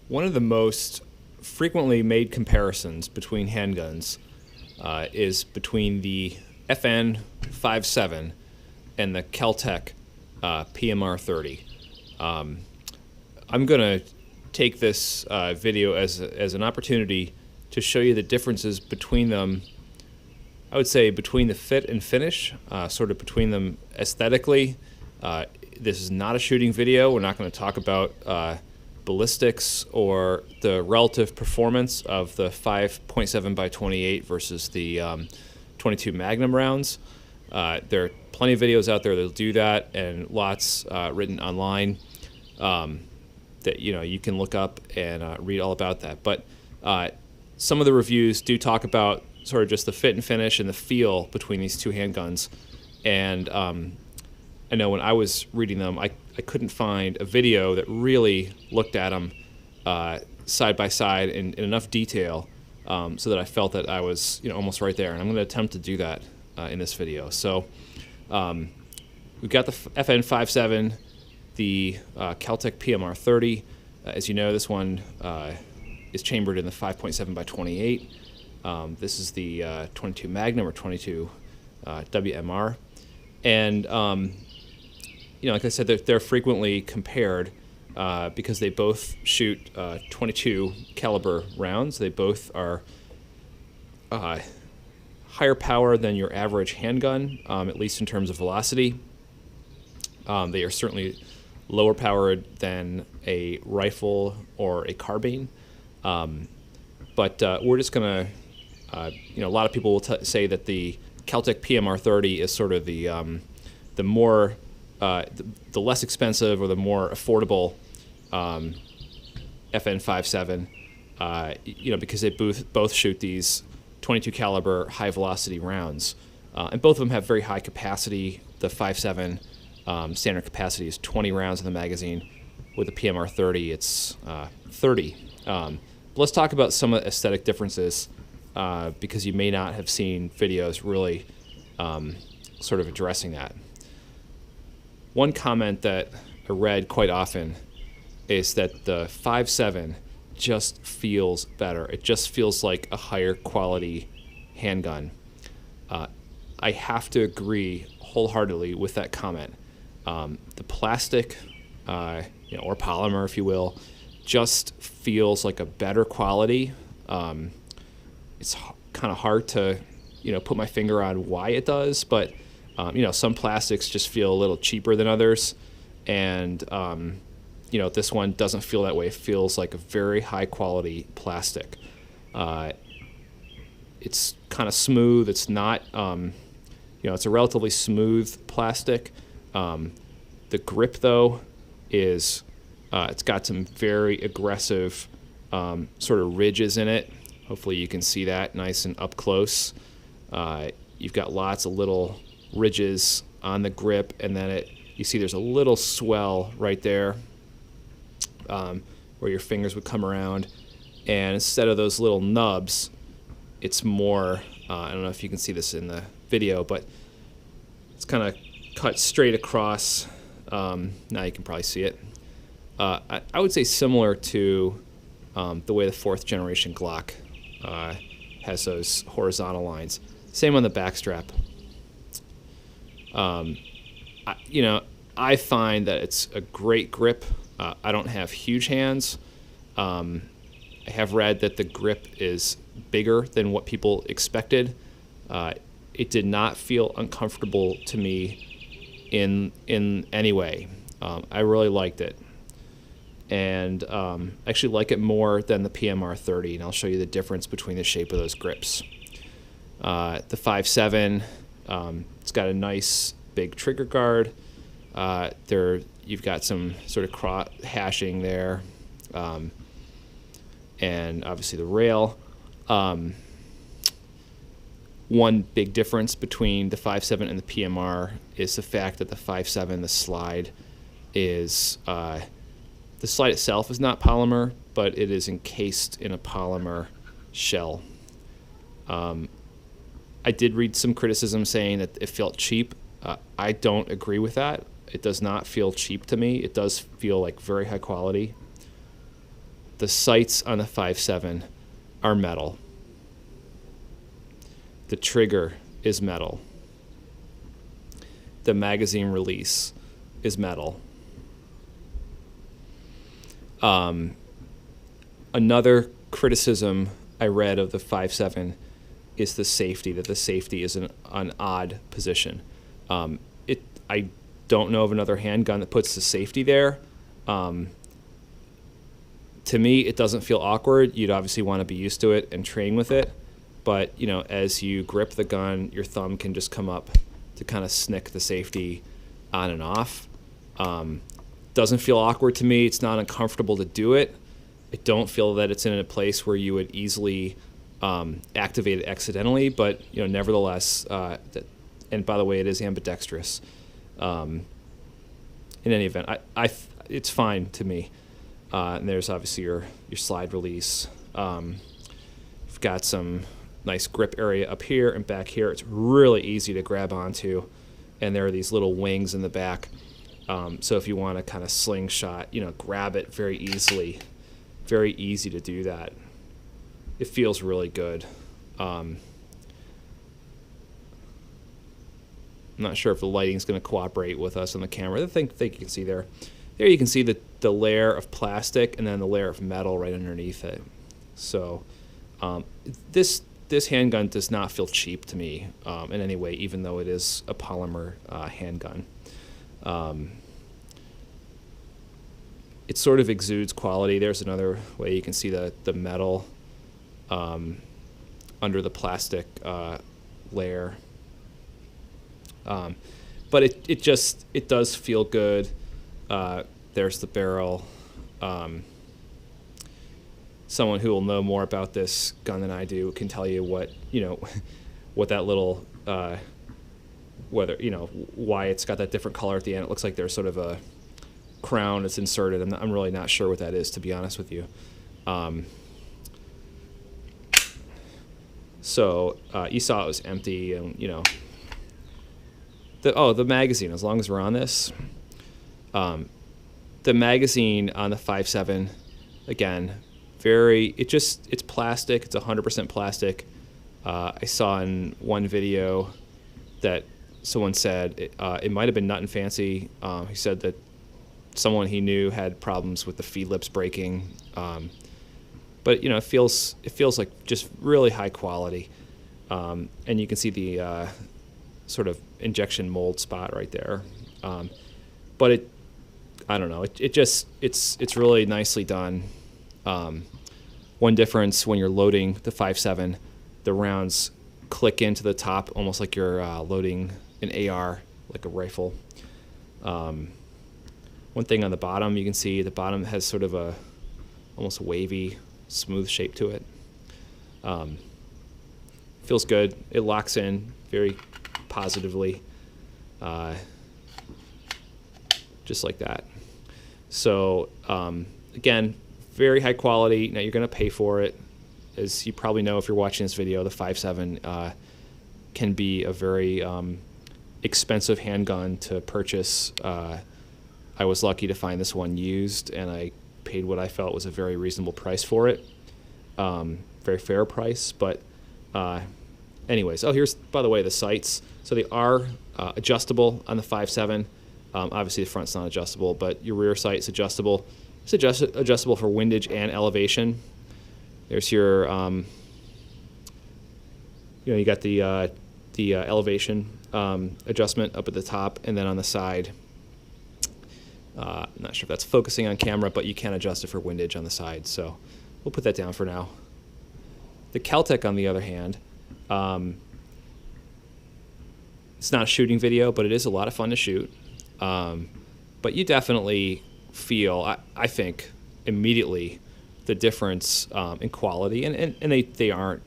One of the most frequently made comparisons between handguns is between the FN Five-seveN and the Kel-Tec PMR-30. I'm going to take this video as an opportunity to show you the differences between them. I would say between the fit and finish, sort of between them aesthetically. This is not a shooting video. We're not going to talk about ballistics or the relative performance of the 5.7 by 28 versus the 22 Magnum rounds. There are plenty of videos out there that'll do that, and lots written online that you can look up and read all about that. But some of the reviews do talk about sort of just the fit and finish and the feel between these two handguns. And I know when I was reading them, I couldn't find a video that really looked at them side by side in enough detail so that I felt that I was almost right there. And I'm going to attempt to do that in this video. So we've got the FN Five-seveN, the Kel-Tec PMR-30. As you know, this one is chambered in the 5.7 by 28. This is the 22 Magnum or 22 WMR. And like I said, they're frequently compared because they both shoot 22 caliber rounds. They both are higher power than your average handgun, at least in terms of velocity. They are certainly lower powered than a rifle or a carbine. But we're just going to, a lot of people will say that the Kel-Tec PMR-30 is sort of the more the less expensive or the more affordable FN Five-seveN, because they both shoot these 22 caliber high velocity rounds, and both of them have very high capacity. The Five-seveN standard capacity is 20 rounds in the magazine. With the PMR-30, it's 30. But let's talk about some of the aesthetic differences because you may not have seen videos really sort of addressing that. One comment that I read quite often is that the Five-seveN just feels better. It just feels like a higher quality handgun. I have to agree wholeheartedly with that comment. The plastic, or polymer, if you will, just feels like a better quality. It's kind of hard to, put my finger on why it does, but some plastics just feel a little cheaper than others, and this one doesn't feel that way. It feels like a very high quality plastic. It's kind of smooth. It's not, it's a relatively smooth plastic. The grip, though, is it's got some very aggressive sort of ridges in it. Hopefully you can see that nice and up close. You've got lots of little ridges on the grip, and then you see there's a little swell right there where your fingers would come around, and instead of those little nubs, it's more I don't know if you can see this in the video, but it's kind of cut straight across. Now you can probably see it. I would say similar to the way the 4th generation Glock has those horizontal lines. Same on the back strap. I find that it's a great grip. I don't have huge hands. I have read that the grip is bigger than what people expected. It did not feel uncomfortable to me in any way. I really liked it, and actually like it more than the PMR-30, and I'll show you the difference between the shape of those grips. The Five-seveN, it's got a nice big trigger guard. You've got some sort of hashing there, and obviously the rail. One big difference between the Five-seveN and the PMR is the fact that the Five-seveN, the slide itself is not polymer, but it is encased in a polymer shell. I did read some criticism saying that it felt cheap. I don't agree with that. It does not feel cheap to me. It does feel like very high quality. The sights on the 5.7 are metal. The trigger is metal. The magazine release is metal. Another criticism I read of the 5.7 is the safety, that the safety is an odd position. I don't know of another handgun that puts the safety there. To me, it doesn't feel awkward. You'd obviously want to be used to it and train with it. But, you know, as you grip the gun, your thumb can just come up to kind of snick the safety on and off. Doesn't feel awkward to me. It's not uncomfortable to do it. I don't feel that it's in a place where you would easily activate it accidentally, but, you know, nevertheless, and by the way, it is ambidextrous. In any event, it's fine to me. And there's obviously your slide release. You've got some nice grip area up here and back here. It's really easy to grab onto, and there are these little wings in the back. So if you want to kind of slingshot, you know, grab it very easily. Very easy to do that. It feels really good. I'm not sure if the lighting's going to cooperate with us on the camera. I think you can see there. There you can see the layer of plastic and then the layer of metal right underneath it. So this handgun does not feel cheap to me in any way, even though it is a polymer handgun. It sort of exudes quality. There's another way you can see the metal under the plastic layer. But it does feel good. There's the barrel. Someone who will know more about this gun than I do can tell you what that little whether why it's got that different color at the end. It looks like there's sort of a crown that's inserted. I'm really not sure what that is, to be honest with you. So you saw it was empty, and the magazine. As long as we're on this, the magazine on the 5.7, again, it's plastic. It's 100% plastic. I saw in one video that someone said it might have been Nut and Fancy. He said that someone he knew had problems with the feed lips breaking. But it feels like just really high quality, and you can see the sort of injection mold spot right there. But I don't know. It's really nicely done. One difference when you're loading the 5.7, the rounds click into the top almost like you're loading an AR, like a rifle. One thing on the bottom, you can see the bottom has sort of a almost wavy, smooth shape to it. Feels good. It locks in very positively, just like that. So again, very high quality. Now you're going to pay for it. As you probably know if you're watching this video, the 5.7 can be a very expensive handgun to purchase. I was lucky to find this one used, and I paid what I felt was a very reasonable price for it. Very fair price, but anyways. Oh, here's, by the way, the sights. So they are adjustable on the 5.7. Obviously, the front's not adjustable, but your rear sight's adjustable. It's adjustable for windage and elevation. There's your, you got the elevation adjustment up at the top, and then on the side, I'm not sure if that's focusing on camera, but you can adjust it for windage on the side. So we'll put that down for now. The Kel-Tec, on the other hand, it's not a shooting video, but it is a lot of fun to shoot. But you definitely feel, I think, immediately the difference in quality, and they aren't,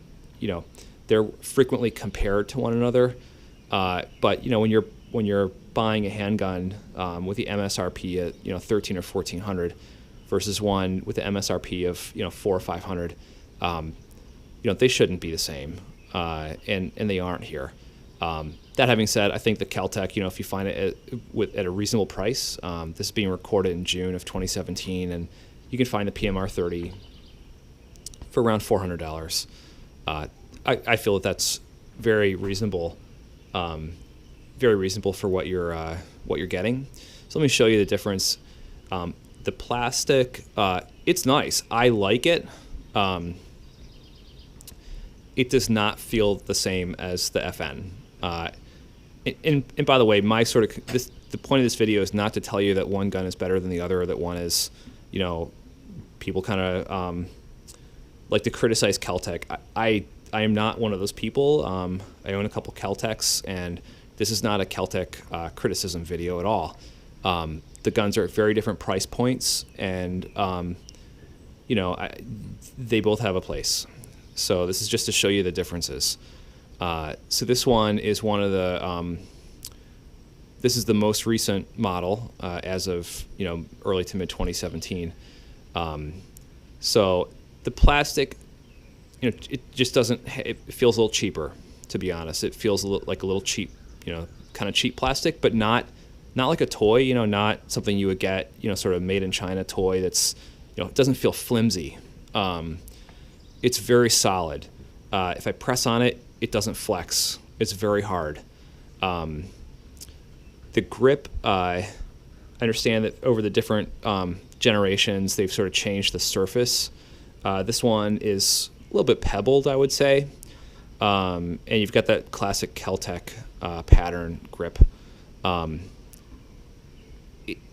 they're frequently compared to one another. But when you're buying a handgun with the MSRP at $1,300 or $1,400 versus one with the MSRP of $400 or $500, they shouldn't be the same, and they aren't here. That having said, I think the Kel-Tec, if you find it at a reasonable price, this is being recorded in June of 2017, and you can find the PMR-30 for around $400. I feel that that's very reasonable for what you're getting. So let me show you the difference. The plastic, it's nice. I like it. It does not feel the same as the FN. And by the way, the point of this video is not to tell you that one gun is better than the other, or that one is, people kind of like to criticize Kel-Tec. I am not one of those people. I own a couple Kel-Tecs, and this is not a Kel-Tec criticism video at all. The guns are at very different price points, and they both have a place. So this is just to show you the differences. So this one is one of the this is the most recent model as of early to mid 2017. So the plastic, it just doesn't. It feels a little cheaper, to be honest. It feels like a little cheap, kind of cheap plastic, but not like a toy. Not something you would get, sort of made in China toy. That's, it doesn't feel flimsy. It's very solid. If I press on it, it doesn't flex. It's very hard. The grip, I understand that over the different generations, they've sort of changed the surface. This one is a little bit pebbled, I would say. And you've got that classic Kel-Tec pattern grip.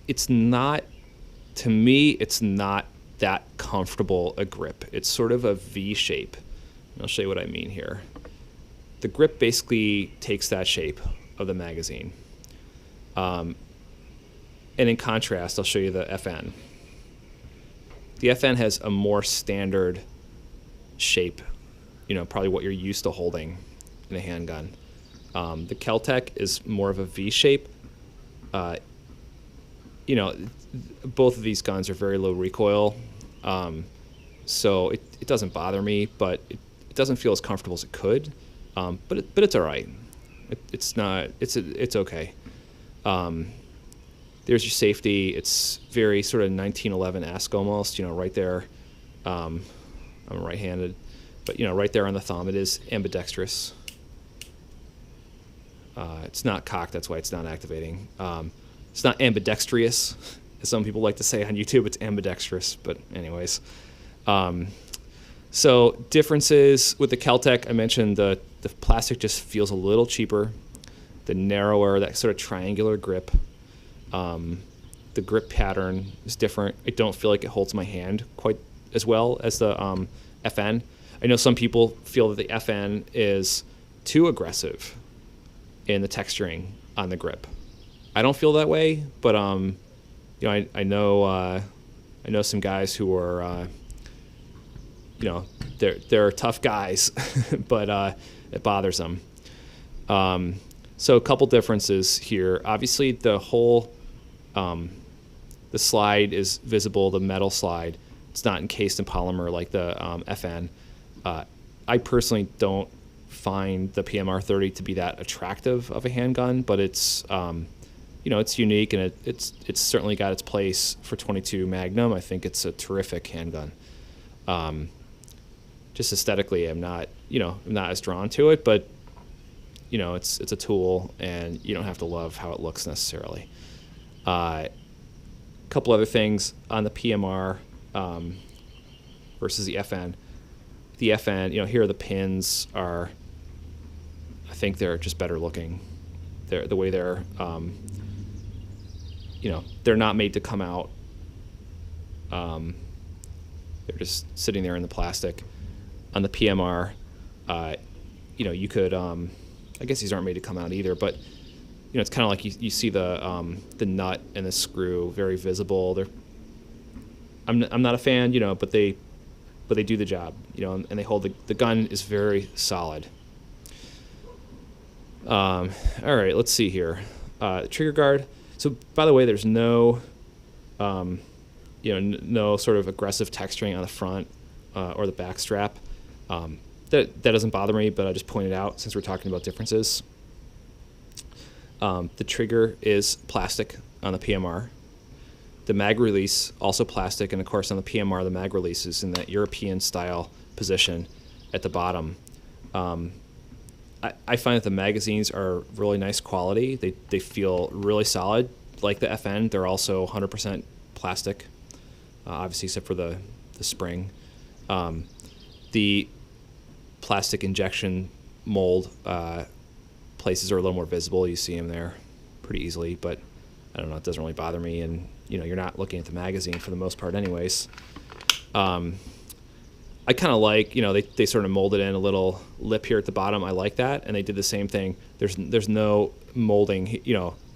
It's not, to me, it's not that comfortable a grip. It's sort of a V shape. I'll show you what I mean here. The grip basically takes that shape of the magazine. And in contrast, I'll show you the FN. The FN has a more standard shape, probably what you're used to holding in a handgun. The Kel-Tec is more of a V shape. Both of these guns are very low recoil, so it doesn't bother me, but it doesn't feel as comfortable as it could. But it's all right. It's okay. There's your safety. It's very sort of 1911-esque almost. Right there. I'm right-handed, but right there on the thumb, it is ambidextrous. It's not cocked. That's why it's not activating. It's not ambidextrous, as some people like to say on YouTube. It's ambidextrous, but anyways. So differences with the Kel-Tec, I mentioned the plastic just feels a little cheaper. The narrower, that sort of triangular grip. The grip pattern is different. I don't feel like it holds my hand quite as well as the FN. I know some people feel that the FN is too aggressive in the texturing on the grip. I don't feel that way, but I know some guys who are they're tough guys, but it bothers them. So a couple differences here. Obviously, the whole the slide is visible, the metal slide. It's not encased in polymer like the FN. I personally don't find the PMR-30 to be that attractive of a handgun, but it's it's unique, and it's certainly got its place for .22 Magnum. I think it's a terrific handgun. Just aesthetically, I'm not as drawn to it, but it's a tool, and you don't have to love how it looks necessarily. A couple other things on the PMR versus the FN. The FN, here the pins are, I think they're just better looking. The way they're, they're not made to come out. They're just sitting there in the plastic. On the PMR, you could, I guess these aren't made to come out either, but it's kind of like you see the nut and the screw very visible. I'm not a fan, but they do the job, and they hold the gun is very solid. All right, let's see here. Trigger guard. So by the way, there's no no sort of aggressive texturing on the front or the back strap. That doesn't bother me, but I just pointed out since we're talking about differences. The trigger is plastic on the PMR. The mag release, also plastic, and of course on the PMR, the mag release is in that European style position at the bottom. I find that the magazines are really nice quality. They feel really solid. Like the FN, they're also 100% plastic, obviously except for the spring. The plastic injection mold places are a little more visible. You see them there pretty easily, but I don't know, it doesn't really bother me, and you're not looking at the magazine for the most part anyways. I kind of like, they sort of molded in a little lip here at the bottom. I like that, and they did the same thing. There's no molding,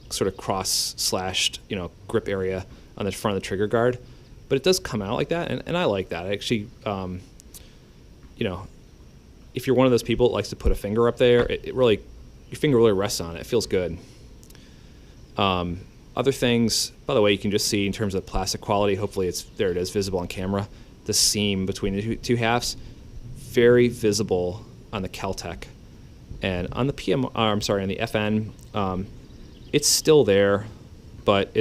sort of cross-slashed, grip area on the front of the trigger guard, but it does come out like that, and I like that. Actually, if you're one of those people that likes to put a finger up there, it really, your finger really rests on it. It feels good. Other things, by the way, you can just see in terms of plastic quality, hopefully there it is, visible on camera. The seam between the two halves, very visible on the Kel-Tec. And on the on the FN, it's still there, but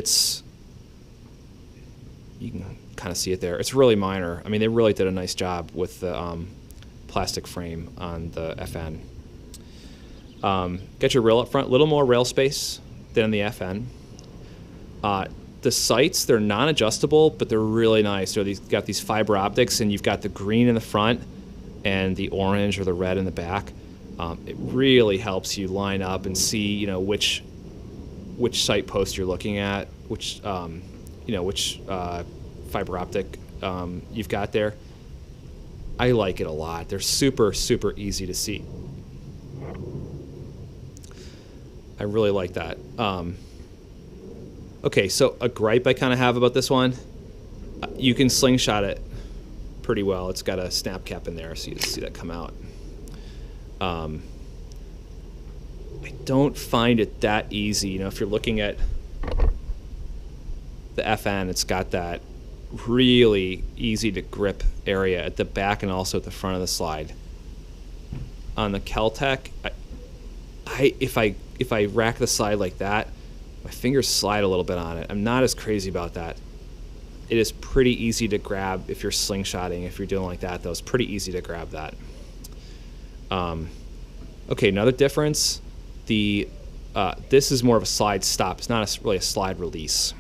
you can kind of see it there. It's really minor. I mean, they really did a nice job with the plastic frame on the FN. Got your rail up front, a little more rail space than the FN. The sights, they're non-adjustable, but they're really nice. So they've got these fiber optics, and you've got the green in the front and the orange or the red in the back. It really helps you line up and see, which sight post you're looking at, which fiber optic you've got there. I like it a lot. They're super, super easy to see. I really like that. Okay, so a gripe I kind of have about this one, you can slingshot it pretty well. It's got a snap cap in there, so you see that come out. I don't find it that easy. If you're looking at the FN, it's got that really easy to grip area at the back and also at the front of the slide. On the Kel-Tec, if I rack the slide like that, my fingers slide a little bit on it. I'm not as crazy about that. It is pretty easy to grab if you're slingshotting. If you're doing like that, though, it's pretty easy to grab that. Okay, another difference. This is more of a slide stop. It's not really a slide release.